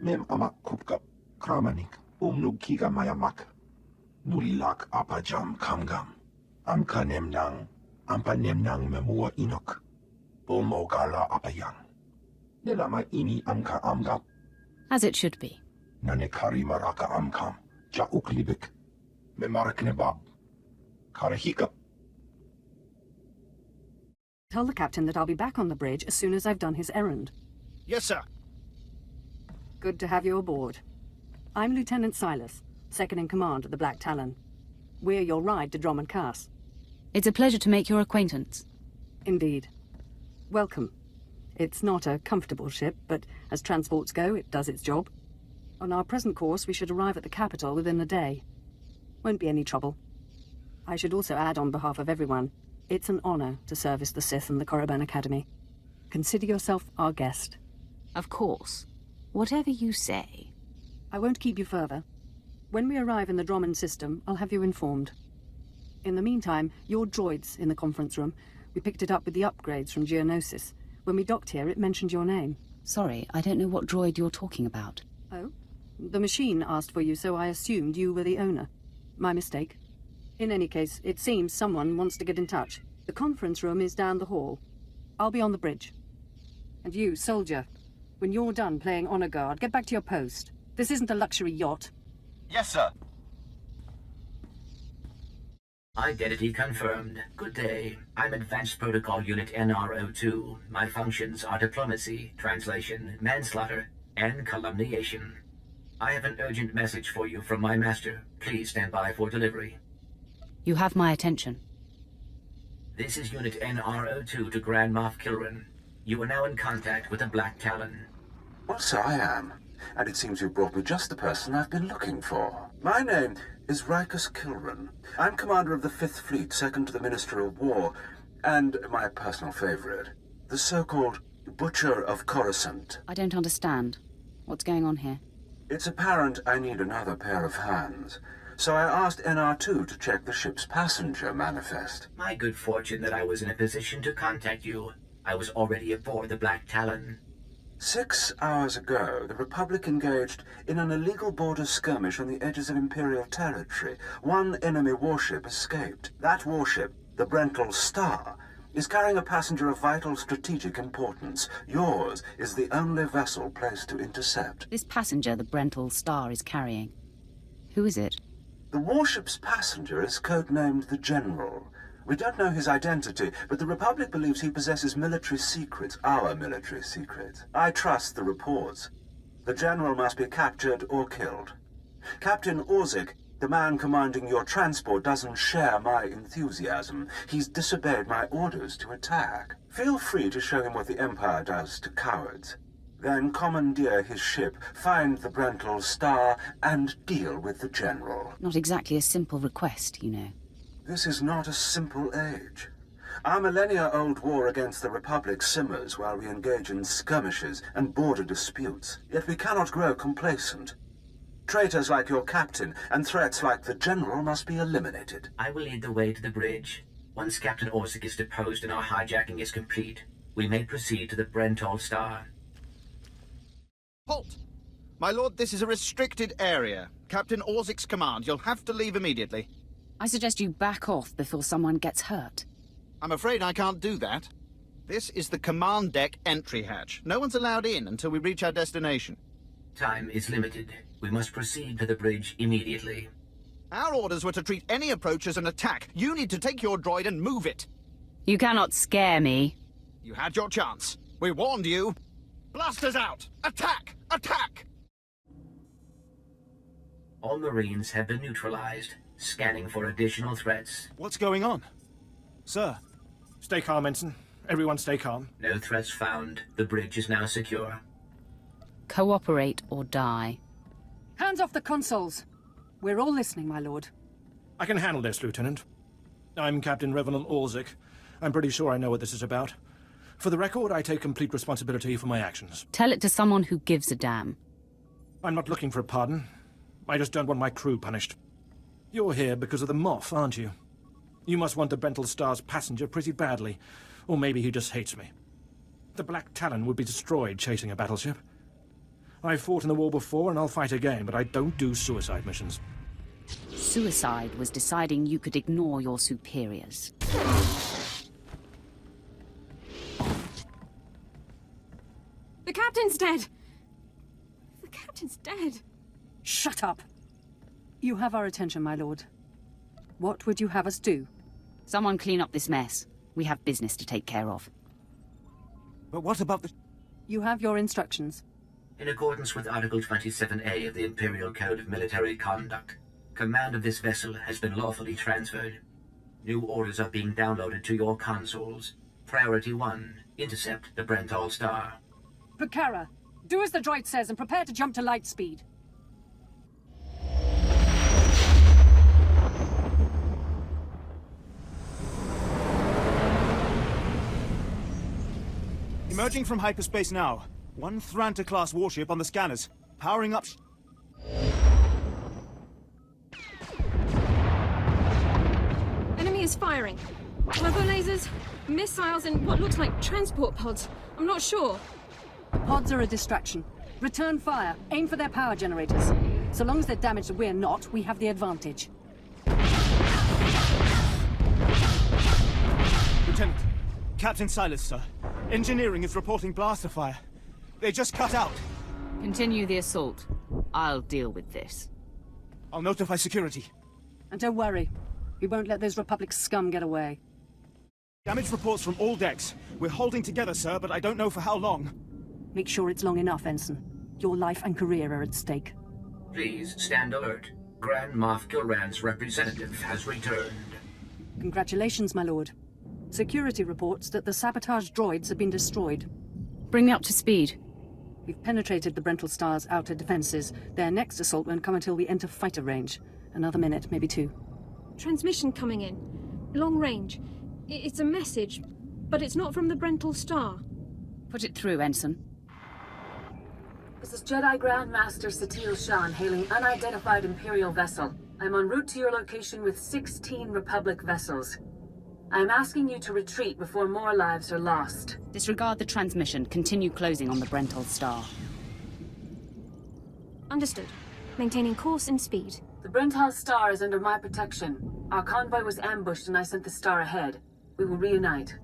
Mem amak kupka kramanik umnug kiga mayamak. Nulilak apajam kamgam. Amka nemnang, ampa nemnang memua inok. Bomogala apayang. Nelama ini amka amgap. As it should be. Nanekari maraka amkam. Ja uklibik. Memarak nebab. Karahika. Tell the captain that I'll be back on the bridge as soon as I've done his errand. Yes, sir. Good to have you aboard. I'm Lieutenant Silas, second in command of the Black Talon. We're your ride to Drummond Cass. It's a pleasure to make your acquaintance. Indeed. Welcome. It's not a comfortable ship, but as transports go, it does its job. On our present course, we should arrive at the capital within a day. Won't be any trouble. I should also add on behalf of everyone, it's an honor to service the Sith and the Korriban Academy. Consider yourself our guest. Of course. Whatever you say. I won't keep you further. When we arrive in the Drummond system, I'll have you informed. In the meantime, your droid's in the conference room. We picked it up with the upgrades from Geonosis. When we docked here, it mentioned your name. Sorry, I don't know what droid you're talking about. Oh? The machine asked for you, so I assumed you were the owner. My mistake. In any case, it seems someone wants to get in touch. The conference room is down the hall. I'll be on the bridge. And you, soldier, when you're done playing honor guard, get back to your post. This isn't a luxury yacht. Yes, sir. Identity confirmed. Good day. I'm Advanced Protocol Unit NR02. My functions are diplomacy, translation, manslaughter, and calumniation. I have an urgent message for you from my master. Please stand by for delivery. You have my attention. This is Unit NR02 to Grand Moff Kilran. You are now in contact with the Black Talon. Well, so I am. And it seems you brought me just the person I've been looking for. My name is Rikus Kilran. I'm commander of the 5th Fleet, second to the Minister of War, and my personal favorite, the so-called Butcher of Coruscant. I don't understand. What's going on here? It's apparent I need another pair of hands. So I asked NR2 to check the ship's passenger manifest. My good fortune that I was in a position to contact you. I was already aboard the Black Talon. 6 hours ago, the Republic engaged in an illegal border skirmish on the edges of Imperial territory. One enemy warship escaped. That warship, the Brental Star, is carrying a passenger of vital strategic importance. Yours is the only vessel placed to intercept. This passenger the Brental Star is carrying. Who is it? The warship's passenger is codenamed the General. We don't know his identity, but the Republic believes he possesses military secrets, our military secrets. I trust the reports. The General must be captured or killed. Captain Orzik, the man commanding your transport, doesn't share my enthusiasm. He's disobeyed my orders to attack. Feel free to show him what the Empire does to cowards. Then commandeer his ship, find the Brental Star, and deal with the General. Not exactly a simple request, you know. This is not a simple age. Our millennia-old war against the Republic simmers while we engage in skirmishes and border disputes. Yet we cannot grow complacent. Traitors like your captain and threats like the General must be eliminated. I will lead the way to the bridge. Once Captain Orzik is deposed and our hijacking is complete, we may proceed to the Brental Star. Halt! My lord, this is a restricted area. Captain Orzik's command. You'll have to leave immediately. I suggest you back off before someone gets hurt. I'm afraid I can't do that. This is the command deck entry hatch. No one's allowed in until we reach our destination. Time is limited. We must proceed to the bridge immediately. Our orders were to treat any approach as an attack. You need to take your droid and move it. You cannot scare me. You had your chance. We warned you. Blasters out! Attack! Attack! All Marines have been neutralized. Scanning for additional threats. What's going on? Sir. Stay calm, Ensign. Everyone stay calm. No threats found. The bridge is now secure. Cooperate or die. Hands off the consoles! We're all listening, my lord. I can handle this, Lieutenant. I'm Captain Revenant Orzik. I'm pretty sure I know what this is about. For the record, I take complete responsibility for my actions. Tell it to someone who gives a damn. I'm not looking for a pardon. I just don't want my crew punished. You're here because of the Moff, aren't you? You must want the Brental Star's passenger pretty badly. Or maybe he just hates me. The Black Talon would be destroyed chasing a battleship. I fought in the war before and I'll fight again, but I don't do suicide missions. Suicide was deciding you could ignore your superiors. The captain's dead! The captain's dead! Shut up! You have our attention, my lord. What would you have us do? Someone clean up this mess. We have business to take care of. But what about the... You have your instructions. In accordance with Article 27A of the Imperial Code of Military Conduct, command of this vessel has been lawfully transferred. New orders are being downloaded to your consoles. Priority 1, intercept the Brental Star. Pucara, do as the droid says and prepare to jump to light speed. Emerging from hyperspace now. One Thranta-class warship on the scanners. Powering up... Enemy is firing. Turbo lasers, missiles, and what looks like transport pods. I'm not sure. Pods are a distraction. Return fire. Aim for their power generators. So long as they're damaged and we're not, we have the advantage. Lieutenant. Captain Silas, sir. Engineering is reporting blaster fire. They just cut out. Continue the assault. I'll deal with this. I'll notify security. And don't worry. We won't let those Republic scum get away. Damage reports from all decks. We're holding together, sir, but I don't know for how long. Make sure it's long enough, Ensign. Your life and career are at stake. Please stand alert. Grand Moff Kilran's representative has returned. Congratulations, my lord. Security reports that the sabotage droids have been destroyed. Bring me up to speed. We've penetrated the Brental Star's outer defenses. Their next assault won't come until we enter fighter range. Another minute, maybe two. Transmission coming in. Long range. It's a message, but it's not from the Brental Star. Put it through, Ensign. This is Jedi Grand Master Satil Shan hailing unidentified Imperial vessel. I'm en route to your location with 16 Republic vessels. I'm asking you to retreat before more lives are lost. Disregard the transmission. Continue closing on the Brental Star. Understood. Maintaining course and speed. The Brental Star is under my protection. Our convoy was ambushed and I sent the Star ahead. We will reunite.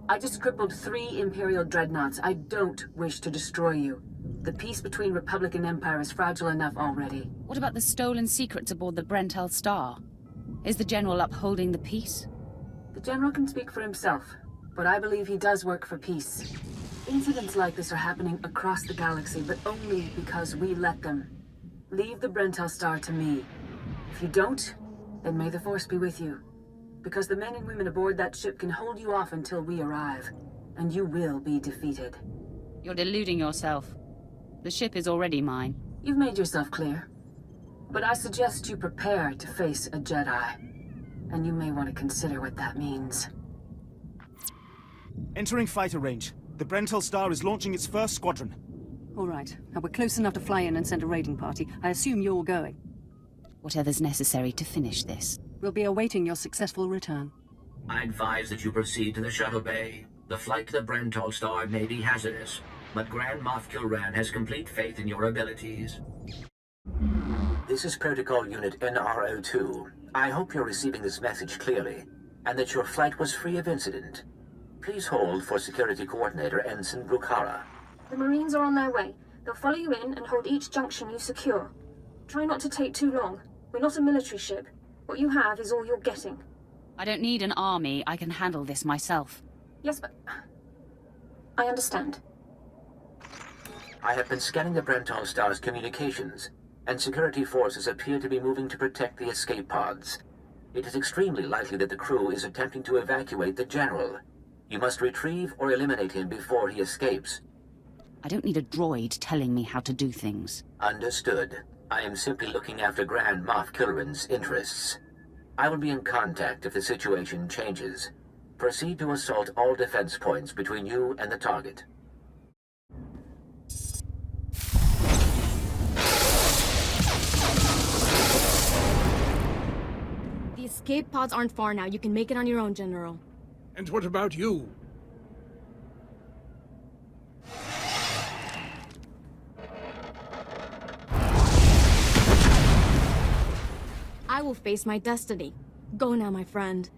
I just crippled 3 Imperial dreadnoughts. I don't wish to destroy you. The peace between Republic and Empire is fragile enough already. What about the stolen secrets aboard the Brental Star? Is the General upholding the peace? The General can speak for himself, but I believe he does work for peace. Incidents like this are happening across the galaxy, but only because we let them. Leave the Brental Star to me. If you don't, then may the Force be with you. Because the men and women aboard that ship can hold you off until we arrive, and you will be defeated. You're deluding yourself. The ship is already mine. You've made yourself clear. But I suggest you prepare to face a Jedi. And you may want to consider what that means. Entering fighter range. The Brental Star is launching its first squadron. All right. Now we're close enough to fly in and send a raiding party. I assume you're going. Whatever's necessary to finish this. We'll be awaiting your successful return. I advise that you proceed to the shuttle bay. The flight to the Brental Star may be hazardous, but Grand Moff Kilran has complete faith in your abilities. This is Protocol Unit NRO2. I hope you're receiving this message clearly, and that your flight was free of incident. Please hold for Security Coordinator Ensign Brukara. The Marines are on their way. They'll follow you in and hold each junction you secure. Try not to take too long. We're not a military ship. What you have is all you're getting. I don't need an army. I can handle this myself. Yes, but... I understand. I have been scanning the Brental Star's communications, and security forces appear to be moving to protect the escape pods. It is extremely likely that the crew is attempting to evacuate the General. You must retrieve or eliminate him before he escapes. I don't need a droid telling me how to do things. Understood. I am simply looking after Grand Moff Kilran's interests. I will be in contact if the situation changes. Proceed to assault all defense points between you and the target. The escape pods aren't far now. You can make it on your own, General. And what about you? will face my destiny. Go now, my friend.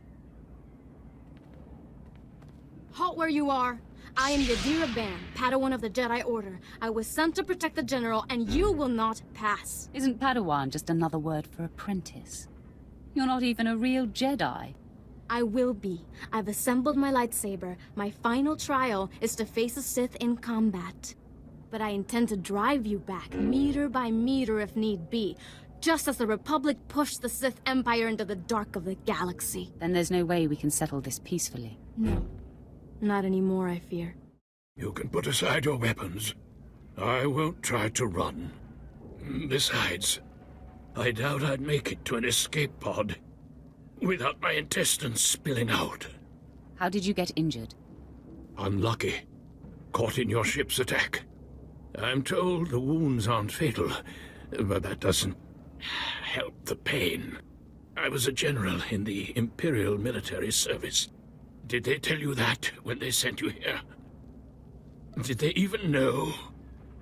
Halt where you are! I am Yadira Ban, Padawan of the Jedi Order. I was sent to protect the General, and you will not pass. Isn't Padawan just another word for apprentice? You're not even a real Jedi. I will be. I've assembled my lightsaber. My final trial is to face a Sith in combat. But I intend to drive you back, meter by meter if need be, just as the Republic pushed the Sith Empire into the dark of the galaxy. Then there's no way we can settle this peacefully. No. Not anymore, I fear. You can put aside your weapons. I won't try to run. Besides, I doubt I'd make it to an escape pod without my intestines spilling out. How did you get injured? Unlucky. Caught in your ship's attack. I'm told the wounds aren't fatal, but that doesn't help the pain. I was a general in the Imperial military service. Did they tell you that when they sent you here? Did they even know?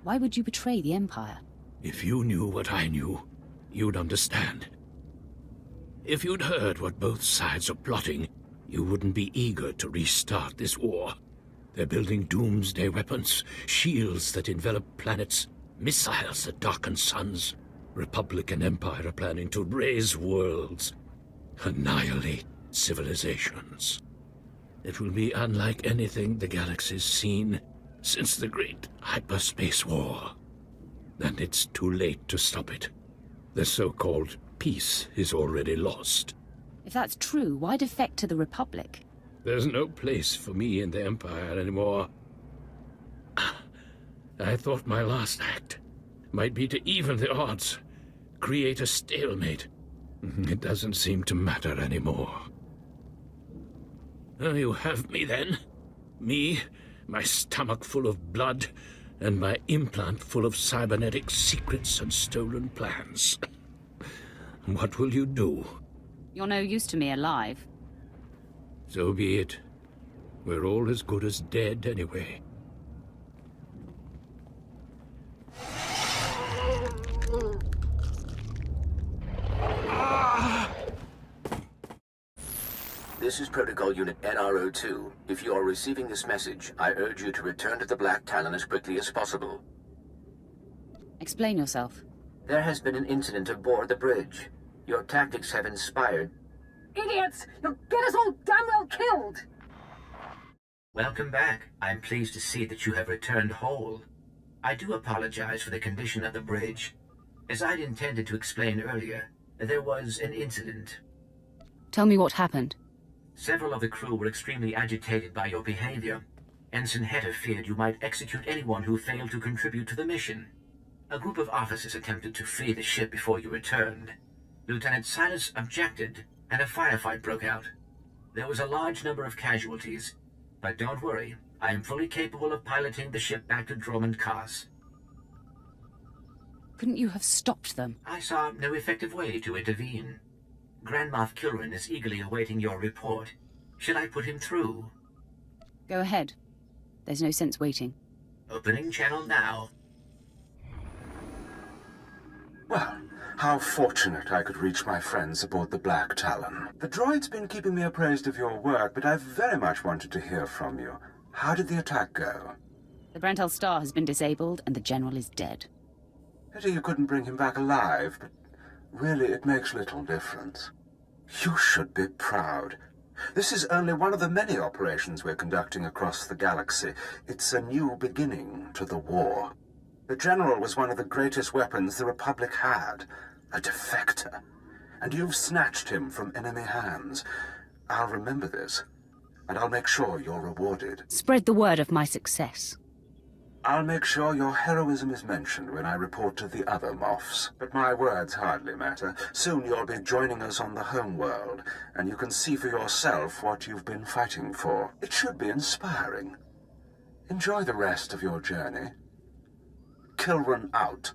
Why would you betray the Empire? If you knew what I knew, you'd understand. If you'd heard what both sides are plotting, you wouldn't be eager to restart this war. They're building doomsday weapons, shields that envelop planets, missiles that darken suns. Republic and Empire are planning to raise worlds, annihilate civilizations. It will be unlike anything the galaxy's seen since the Great Hyperspace War. And it's too late to stop it. The so-called peace is already lost. If that's true, why defect to the Republic? There's no place for me in the Empire anymore. I thought my last act might be to even the odds, create a stalemate. It doesn't seem to matter anymore. You have me then. Me, my stomach full of blood, and my implant full of cybernetic secrets and stolen plans. What will you do? You're no use to me alive. So be it. We're all as good as dead anyway. This is Protocol Unit NRO2. If you are receiving this message, I urge you to return to the Black Talon as quickly as possible. Explain yourself. There has been an incident aboard the bridge. Your tactics have inspired... Idiots! You'll get us all damn well killed! Welcome back. I'm pleased to see that you have returned whole. I do apologize for the condition of the bridge. As I'd intended to explain earlier, there was an incident. Tell me what happened. Several of the crew were extremely agitated by your behavior. Ensign Heta feared you might execute anyone who failed to contribute to the mission. A group of officers attempted to flee the ship before you returned. Lieutenant Silas objected, and a firefight broke out. There was a large number of casualties, but don't worry, I am fully capable of piloting the ship back to Dromund Kaas. Couldn't you have stopped them? I saw no effective way to intervene. Grand Moff Kilrin is eagerly awaiting your report. Should I put him through? Go ahead. There's no sense waiting. Opening channel now. Well, how fortunate I could reach my friends aboard the Black Talon. The droid's been keeping me appraised of your work, but I've very much wanted to hear from you. How did the attack go? The Brentel Star has been disabled, and the General is dead. Pity you couldn't bring him back alive, but really it makes little difference. You should be proud. This is only one of the many operations we're conducting across the galaxy. It's a new beginning to the war. The General was one of the greatest weapons the Republic had, a defector, and you've snatched him from enemy hands. I'll remember this, and I'll make sure you're rewarded. Spread the word of my success. I'll make sure your heroism is mentioned when I report to the other Moffs. But my words hardly matter. Soon you'll be joining us on the home world, and you can see for yourself what you've been fighting for. It should be inspiring. Enjoy the rest of your journey. Kilran out.